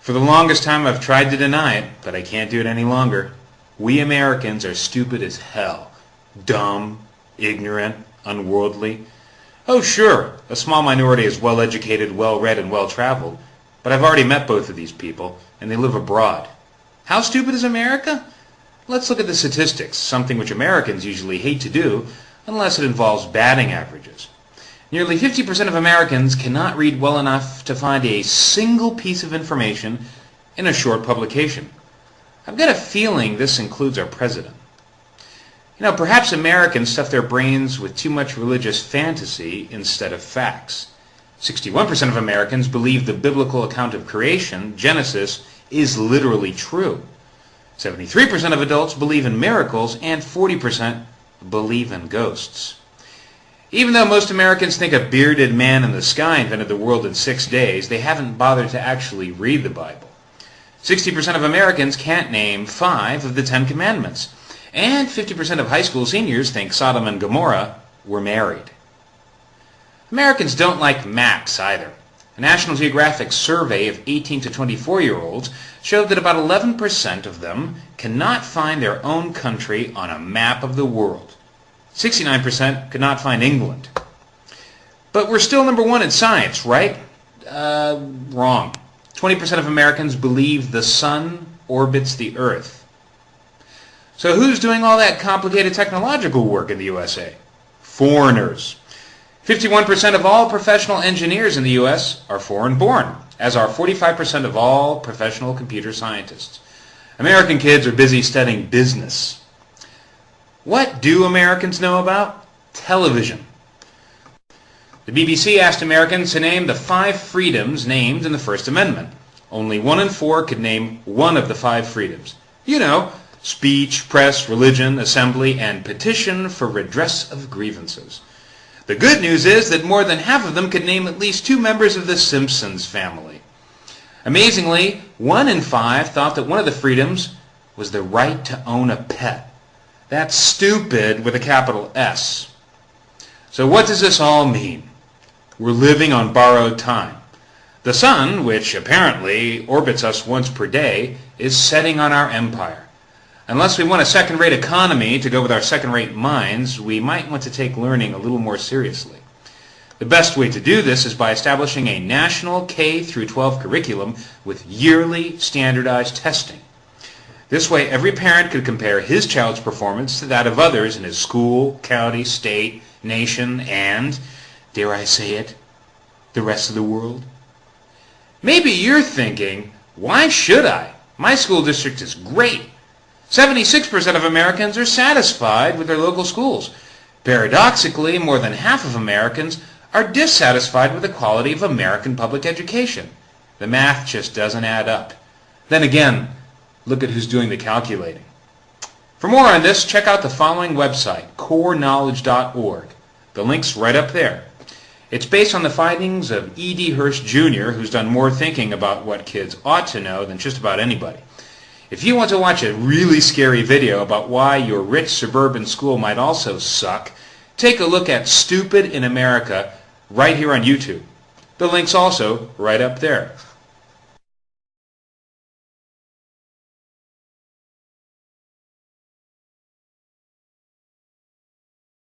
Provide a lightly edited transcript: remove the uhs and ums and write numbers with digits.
For the longest time I've tried to deny it, but I can't do it any longer. We Americans are stupid as hell. Dumb, ignorant, unworldly. Oh sure, a small minority is well-educated, well-read, and well-traveled, but I've already met both of these people, and they live abroad. How stupid is America? Let's look at the statistics, something which Americans usually hate to do, unless it involves batting averages. Nearly 50% of Americans cannot read well enough to find a single piece of information in a short publication. I've got a feeling this includes our president. Perhaps Americans stuff their brains with too much religious fantasy instead of facts. 61% of Americans believe the biblical account of creation, Genesis, is literally true. 73% of adults believe in miracles, and 40% believe in ghosts. Even though most Americans think a bearded man in the sky invented the world in 6 days, they haven't bothered to actually read the Bible. 60% of Americans can't name 5 of the 10 Commandments. And 50% of high school seniors think Sodom and Gomorrah were married. Americans don't like maps either. A National Geographic survey of 18 to 24-year-olds showed that about 11% of them cannot find their own country on a map of the world. 69% could not find England. But we're still number 1 in science, right? Wrong. 20% of Americans believe the sun orbits the earth. So who's doing all that complicated technological work in the USA? Foreigners. 51% of all professional engineers in the U.S. are foreign-born, as are 45% of all professional computer scientists. American kids are busy studying business. What do Americans know about? Television. The BBC asked Americans to name the 5 freedoms named in the First Amendment. Only 1 in 4 could name one of the 5 freedoms. Speech, press, religion, assembly, and petition for redress of grievances. The good news is that more than half of them could name at least 2 members of the Simpsons family. Amazingly, 1 in 5 thought that one of the freedoms was the right to own a pet. That's stupid with a capital S. So what does this all mean? We're living on borrowed time. The sun, which apparently orbits us once per day, is setting on our empire. Unless we want a second-rate economy to go with our second-rate minds, we might want to take learning a little more seriously. The best way to do this is by establishing a national K-12 curriculum with yearly standardized testing. This way, every parent could compare his child's performance to that of others in his school, county, state, nation, and, dare I say it, the rest of the world. Maybe you're thinking, why should I? My school district is great. 76% of Americans are satisfied with their local schools. Paradoxically, more than half of Americans are dissatisfied with the quality of American public education. The math just doesn't add up. Then again, look at who's doing the calculating. For more on this, check out the following website, coreknowledge.org. The link's right up there. It's based on the findings of E.D. Hirsch, Jr., who's done more thinking about what kids ought to know than just about anybody. If you want to watch a really scary video about why your rich suburban school might also suck, take a look at Stupid in America right here on YouTube. The link's also right up there.